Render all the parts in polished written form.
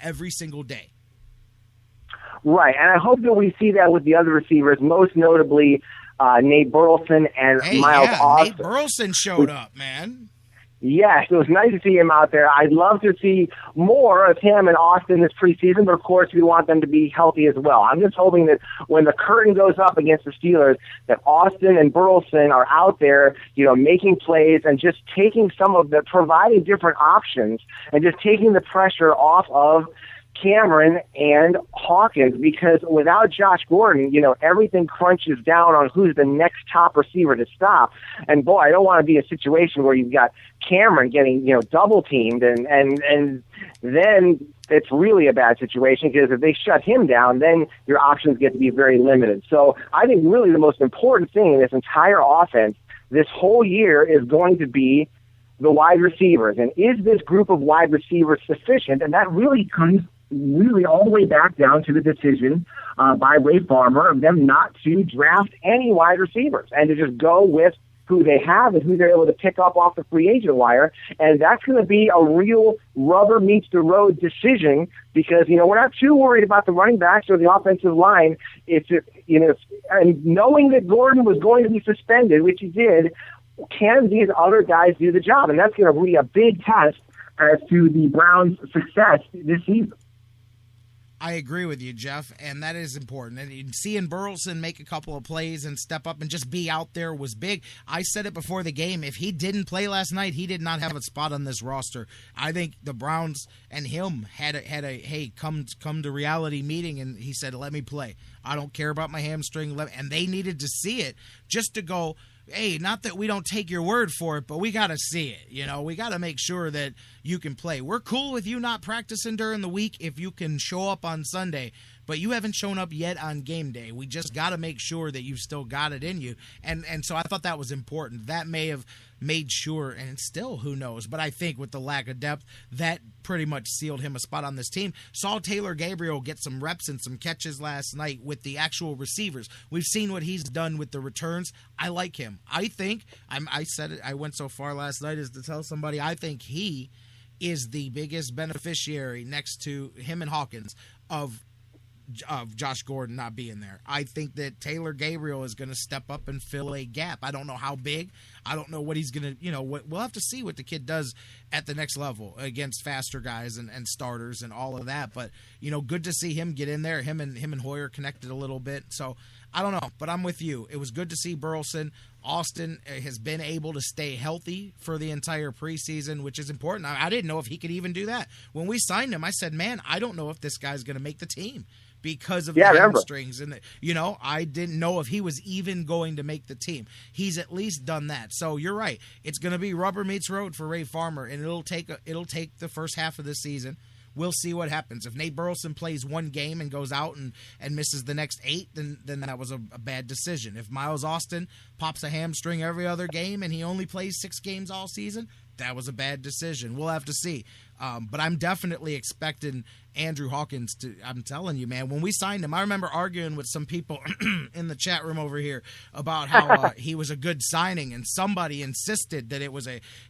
every single day. Right, and I hope that we see that with the other receivers, most notably Nate Burleson and Miles Austin. Nate Burleson showed up, man. Yes, it was nice to see him out there. I'd love to see more of him and Austin this preseason, but of course we want them to be healthy as well. I'm just hoping that when the curtain goes up against the Steelers, that Austin and Burleson are out there, making plays and just taking providing different options and just taking the pressure off of Cameron and Hawkins, because without Josh Gordon, everything crunches down on who's the next top receiver to stop. And boy, I don't want to be in a situation where you've got Cameron getting, double teamed and then it's really a bad situation, because if they shut him down, then your options get to be very limited. So I think really the most important thing in this entire offense this whole year is going to be the wide receivers. And is this group of wide receivers sufficient? And that really comes all the way back down to the decision by Ray Farmer of them not to draft any wide receivers and to just go with who they have and who they're able to pick up off the free agent wire. And that's going to be a real rubber meets the road decision, because, we're not too worried about the running backs or the offensive line. And knowing that Gordon was going to be suspended, which he did, can these other guys do the job? And that's going to be a big test as to the Browns' success this season. I agree with you, Jeff, and that is important. And seeing Burleson make a couple of plays and step up and just be out there was big. I said it before the game. If he didn't play last night, he did not have a spot on this roster. I think the Browns and him had a hey, come to reality meeting, and he said, let me play. I don't care about my hamstring. And they needed to see it just to go, hey, not that we don't take your word for it, but we got to see it. We got to make sure that you can play. We're cool with you not practicing during the week if you can show up on Sunday, but you haven't shown up yet on game day. We just got to make sure that you've still got it in you. And so I thought that was important. That may have made sure, and still, who knows, but I think with the lack of depth, that pretty much sealed him a spot on this team. Saw Taylor Gabriel get some reps and some catches last night with the actual receivers. We've seen what he's done with the returns. I like him. I think, I said it, I went so far last night as to tell somebody, I think he is the biggest beneficiary next to him and Hawkins of Josh Gordon not being there. I think that Taylor Gabriel is going to step up and fill a gap. I don't know how big. I don't know what he's going to, we'll have to see what the kid does at the next level against faster guys and starters and all of that. But, good to see him get in there. Him and Hoyer connected a little bit. So I don't know, but I'm with you. It was good to see Burleson. Austin has been able to stay healthy for the entire preseason, which is important. I didn't know if he could even do that. When we signed him, I said, man, I don't know if this guy's going to make the team because of the hamstrings. And, I didn't know if he was even going to make the team. He's at least done that. So you're right. It's going to be rubber meets road for Ray Farmer, and it'll take the first half of the season. We'll see what happens. If Nate Burleson plays one game and goes out and misses the next 8, then that was a bad decision. If Miles Austin pops a hamstring every other game and he only plays 6 games all season, that was a bad decision. We'll have to see. But I'm definitely expecting Andrew Hawkins to, I'm telling you, man, when we signed him, I remember arguing with some people in the chat room over here about how he was a good signing, and somebody insisted that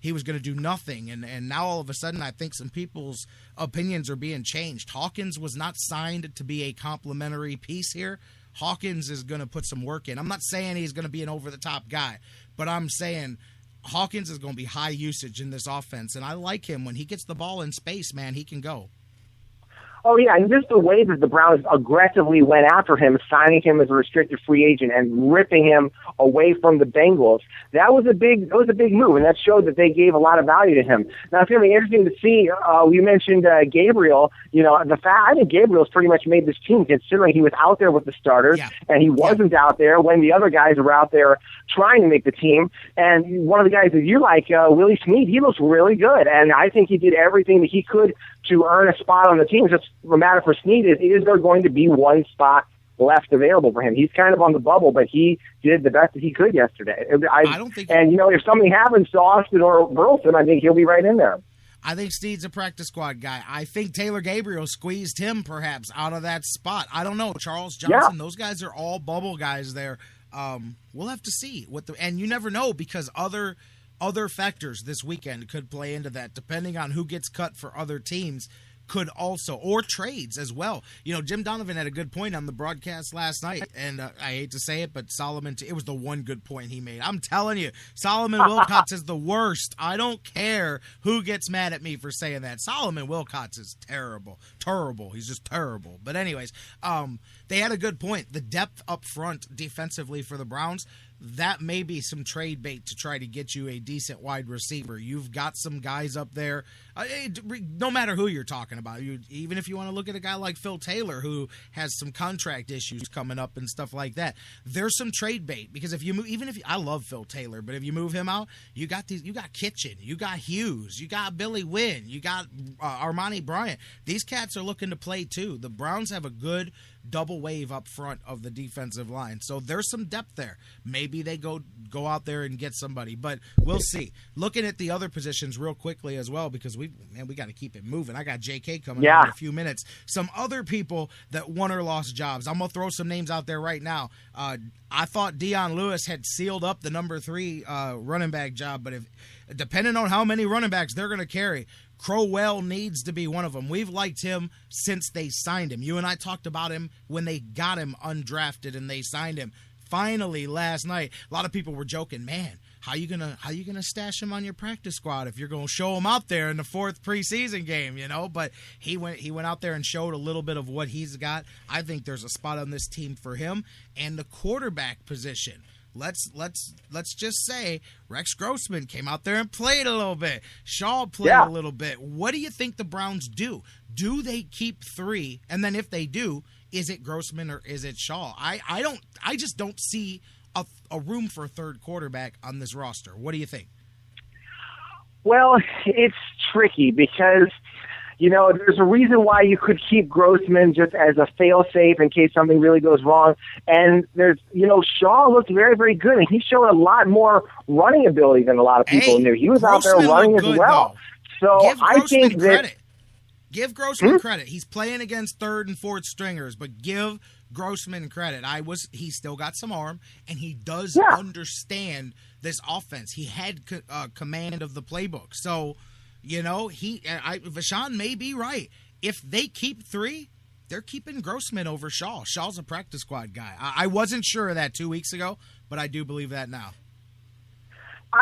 he was going to do nothing. And now all of a sudden I think some people's opinions are being changed. Hawkins was not signed to be a complimentary piece here. Hawkins is going to put some work in. I'm not saying he's going to be an over-the-top guy, but I'm saying Hawkins is going to be high usage in this offense, and I like him. When he gets the ball in space, man, he can go. Oh, yeah, and just the way that the Browns aggressively went after him, signing him as a restricted free agent and ripping him away from the Bengals, that was a big move, and that showed that they gave a lot of value to him. Now, it's going to be interesting to see. You mentioned Gabriel. I think Gabriel's pretty much made this team, considering he was out there with the starters, and he wasn't out there when the other guys were out there trying to make the team. And one of the guys that you like, Willie Snead, he looks really good, and I think he did everything that he could to earn a spot on the team. Just a matter for Snead is there going to be one spot left available for him? He's kind of on the bubble, but he did the best that he could yesterday. I don't think. And if something happens to Austin or Burleson, I think he'll be right in there. I think Snead's a practice squad guy. I think Taylor Gabriel squeezed him perhaps out of that spot. I don't know. Charles Johnson, those guys are all bubble guys there. We'll have to see and you never know, because other factors this weekend could play into that. Depending on who gets cut for other teams could also, or trades as well. You know, Jim Donovan had a good point on the broadcast last night, and I hate to say it, but Solomon, it was the one good point he made. I'm telling you, Solomon Wilcots is the worst. I don't care who gets mad at me for saying that. Solomon Wilcots is terrible. He's just terrible. But anyways, they had a good point. The depth up front defensively for the Browns, that may be some trade bait to try to get you a decent wide receiver. You've got some guys up there, no matter who you're talking about. Even if you want to look at a guy like Phil Taylor, who has some contract issues coming up and stuff like that, there's some trade bait, because if you move, I love Phil Taylor, but if you move him out, you got Kitchen, you got Hughes, you got Billy Wynn, you got Armani Bryant. These cats are looking to play too. The Browns have a good double wave up front of the defensive line, so there's some depth there. Maybe they go out there and get somebody, but we'll see. Looking at the other positions real quickly as well, because we got to keep it moving. I got JK coming up in a few minutes. Some other people that won or lost jobs. I'm gonna throw some names out there right now. I thought Dion Lewis had sealed up the number 3 running back job, but depending on how many running backs they're going to carry, Crowell needs to be one of them. We've liked him since they signed him. You and I talked about him when they got him undrafted and they signed him. Finally, last night, a lot of people were joking, man, how you gonna stash him on your practice squad if you're gonna show him out there in the 4th preseason game, you know? But he went out there and showed a little bit of what he's got. I think there's a spot on this team for him. And the quarterback position, let's just say Rex Grossman came out there and played a little bit. Shaw played a little bit. What do you think the Browns do? Do they keep 3? And then if they do, is it Grossman or is it Shaw? I just don't see a room for a third quarterback on this roster. What do you think? Well, it's tricky because, you know, there's a reason why you could keep Grossman just as a fail-safe in case something really goes wrong. And there's, you know, Shaw looked very, very good, and he showed a lot more running ability than a lot of people knew. He was Grossman out there running as good, well. Though. So I think that... Give Grossman credit. He's playing against 3rd and 4th stringers, but give Grossman credit. He's still got some arm, and he does understand this offense. He had command of the playbook. So, you know, Vashon may be right. If they keep 3, they're keeping Grossman over Shaw. Shaw's a practice squad guy. I wasn't sure of that 2 weeks ago, but I do believe that now.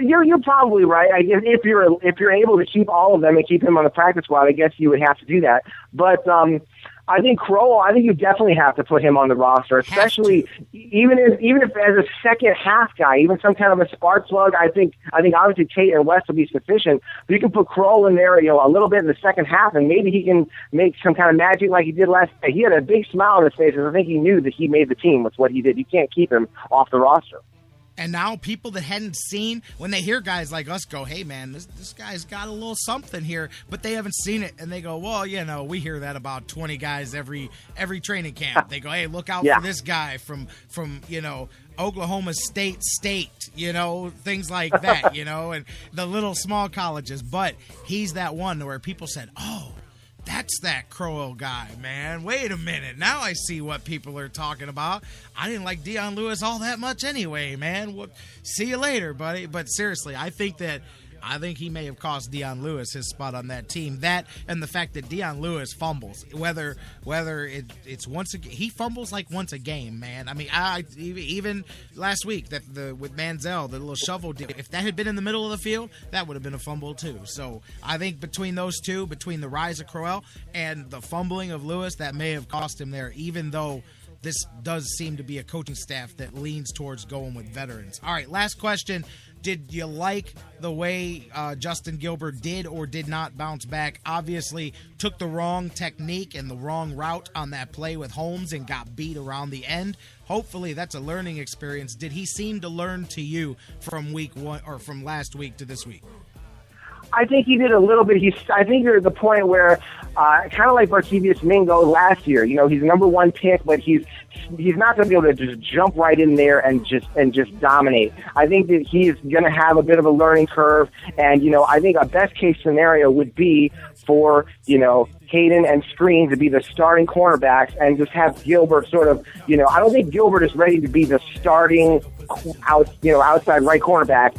You're probably right. I guess if you're able to keep all of them and keep him on the practice squad, I guess you would have to do that. But I think Crowell, I think you definitely have to put him on the roster, especially even if as a second half guy, even some kind of a spark plug. I think obviously Tate and West will be sufficient, but you can put Crowell in there, you know, a little bit in the second half, and maybe he can make some kind of magic like he did last night. He had a big smile on his face, and I think he knew that he made the team with what he did. You can't keep him off the roster. And now people that hadn't seen, when they hear guys like us go, hey, man, this guy's got a little something here, but they haven't seen it, and they go, well, you know, we hear that about 20 guys every training camp. They go, hey, look out for this guy from you know, Oklahoma State, you know, things like that, you know, and the little small colleges. But he's that one where people said, oh, that's that Crowell guy, man. Wait a minute. Now I see what people are talking about. I didn't like Dion Lewis all that much anyway, man. Well, see you later, buddy. But seriously, I think he may have cost Dion Lewis his spot on that team. That and the fact that Dion Lewis fumbles, whether it's once he fumbles like once a game, man. I mean, even last week with Manziel, the little shovel deal. If that had been in the middle of the field, that would have been a fumble too. So I think between those two, between the rise of Crowell and the fumbling of Lewis, that may have cost him there. Even though this does seem to be a coaching staff that leans towards going with veterans. All right, last question. Did you like the way Justin Gilbert did or did not bounce back? Obviously, took the wrong technique and the wrong route on that play with Holmes and got beat around the end. Hopefully, that's a learning experience. Did he seem to learn to you from week 1 or from last week to this week? I think he did a little bit. I think you're at the point where, kind of like Barkevius Mingo last year. You know, he's the number 1 pick, but he's not going to be able to just jump right in there and just dominate. I think that he is going to have a bit of a learning curve, and you know, I think a best case scenario would be for, you know, Hayden and Screen to be the starting cornerbacks and just have Gilbert sort of, I don't think Gilbert is ready to be the starting outside right cornerback,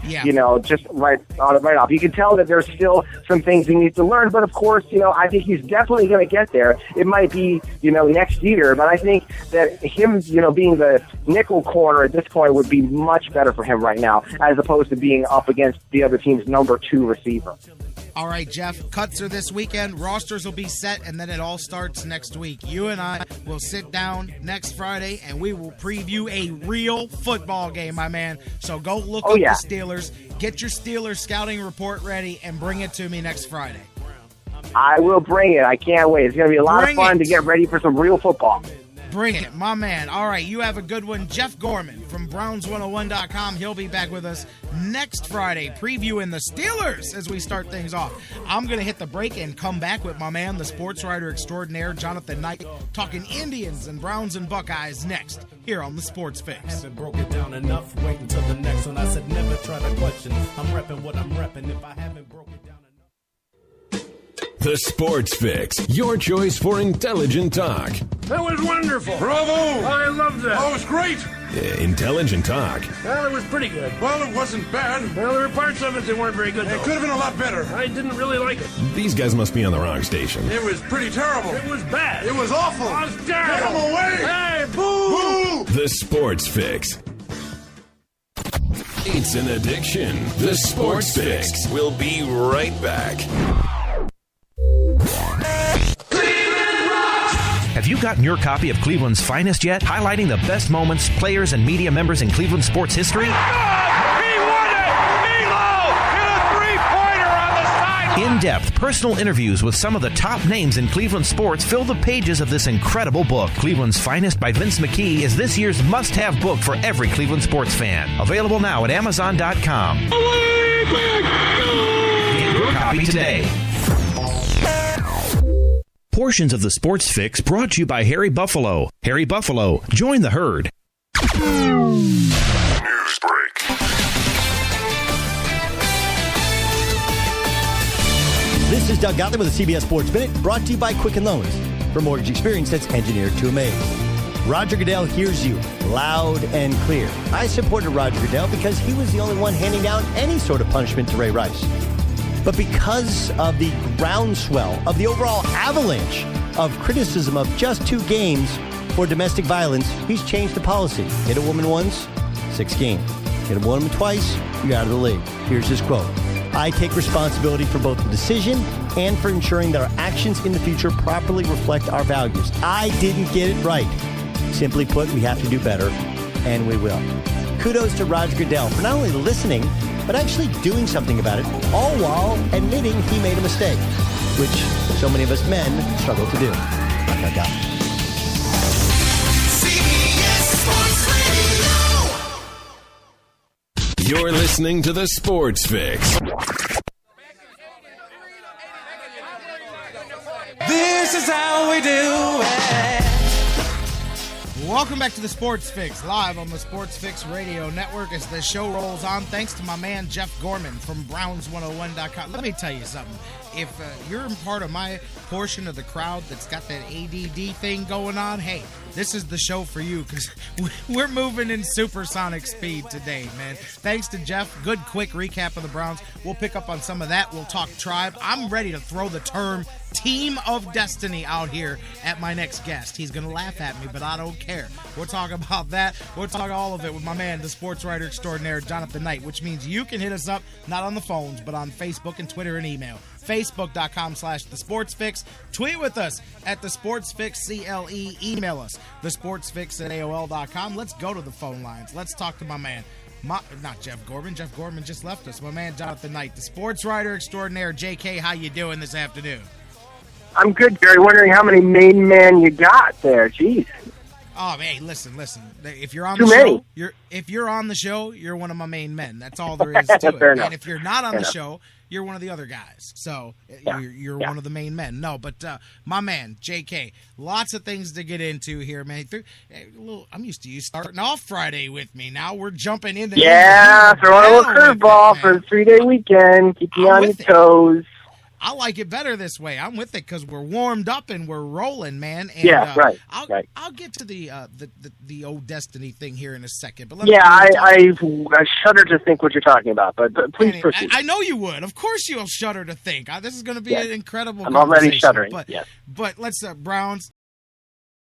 just right off. You can tell that there's still some things he needs to learn, but of course, I think he's definitely going to get there. It might be, next year, but I think that him, being the nickel corner at this point would be much better for him right now, as opposed to being up against the other team's number 2 receiver. All right, Jeff, cuts are this weekend. Rosters will be set, and then it all starts next week. You and I will sit down next Friday, and we will preview a real football game, my man. So go look up the Steelers, get your Steelers scouting report ready, and bring it to me next Friday. I will bring it. I can't wait. It's going to be a lot of fun to get ready for some real football. Bring it, my man. All right, you have a good one. Jeff Gorman from Browns101.com. He'll be back with us next Friday, previewing the Steelers as we start things off. I'm going to hit the break and come back with my man, the sports writer extraordinaire, Jonathan Knight, talking Indians and Browns and Buckeyes next here on the Sports Fix. Haven't broke it down enough. Wait until the next one. I said never try to question. I'm repping what I'm repping. If I haven't broke it down enough. The Sports Fix, your choice for intelligent talk. That was wonderful. Bravo! I loved that. Oh, it was great. Intelligent talk. Well, it was pretty good. Well, it wasn't bad. Well, there were parts of it that weren't very good, though. It could have been a lot better. I didn't really like it. These guys must be on the wrong station. It was pretty terrible. It was bad. It was awful. It was terrible. Get him away! Hey, boo! Boo! The Sports Fix. It's an addiction. The Sports Fix. We'll be right back. Have you gotten your copy of Cleveland's Finest yet? Highlighting the best moments, players, and media members in Cleveland sports history? He won it! Milo hit a three-pointer on the side! In-depth personal interviews with some of the top names in Cleveland sports fill the pages of this incredible book. Cleveland's Finest by Vince McKee is this year's must-have book for every Cleveland sports fan. Available now at Amazon.com. Get your copy today. Portions of the Sports Fix brought to you by Harry Buffalo. Harry Buffalo, join the herd. News break. This is Doug Gottlieb with the CBS Sports Minute, brought to you by Quicken Loans. For mortgage experience that's engineered to amaze. Roger Goodell hears you loud and clear. I supported Roger Goodell because he was the only one handing down any sort of punishment to Ray Rice. But because of the groundswell of the overall avalanche of criticism of just 2 games for domestic violence, he's changed the policy. Hit a woman once, 6 games. Hit a woman twice, you're out of the league. Here's his quote. I take responsibility for both the decision and for ensuring that our actions in the future properly reflect our values. I didn't get it right. Simply put, we have to do better, and we will. Kudos to Roger Goodell for not only listening, but actually doing something about it, all while admitting he made a mistake, which so many of us men struggle to do. My God. You're listening to The Sports Fix. This is how we do it. Welcome back to the Sports Fix, live on the Sports Fix Radio Network as the show rolls on. Thanks to my man, Jeff Gorman from Browns101.com. Let me tell you something. If you're part of my portion of the crowd that's got that ADD thing going on, hey, this is the show for you because we're moving in supersonic speed today, man. Thanks to Jeff. Good, quick recap of the Browns. We'll pick up on some of that. We'll talk tribe. I'm ready to throw the term Team of Destiny out here at my next guest. He's going to laugh at me, but I don't care. We'll talk about that. We'll talk all of it with my man, the sports writer extraordinaire, Jonathan Knight, which means you can hit us up, not on the phones, but on Facebook and Twitter and email. Facebook.com/thesportsfix. Tweet with us at thesportsfixCLE. Email us, thesportsfix@AOL.com. Let's go to the phone lines. Let's talk to my man. Not Jeff Gorman. Jeff Gorman just left us. My man, Jonathan Knight, the sports writer extraordinaire. JK, how you doing this afternoon? I'm good, Gary. Wondering how many main men you got there. Jeez. Oh, hey, listen. If you're on Too the many. show, you're on the show, you're one of my main men. That's all there is to it. Fair enough. And if you're not on Fair the enough. show, you're one of the other guys. So Yeah. you're Yeah. one of the main men. No, but my man, JK, lots of things to get into here, man. I'm used to you starting off Friday with me. Now we're jumping into Yeah, throwing a little hell with it, curveball man. for the 3-day weekend. Keep you I'm on your with it. toes. I like it better this way. I'm with it because we're warmed up and we're rolling, man. And, right. I'll get to the old Destiny thing here in a second. But I shudder to think what you're talking about, but please proceed. I know you would. Of course you'll shudder to think. This is going to be an incredible I'm conversation. already shuddering, But let's, Browns,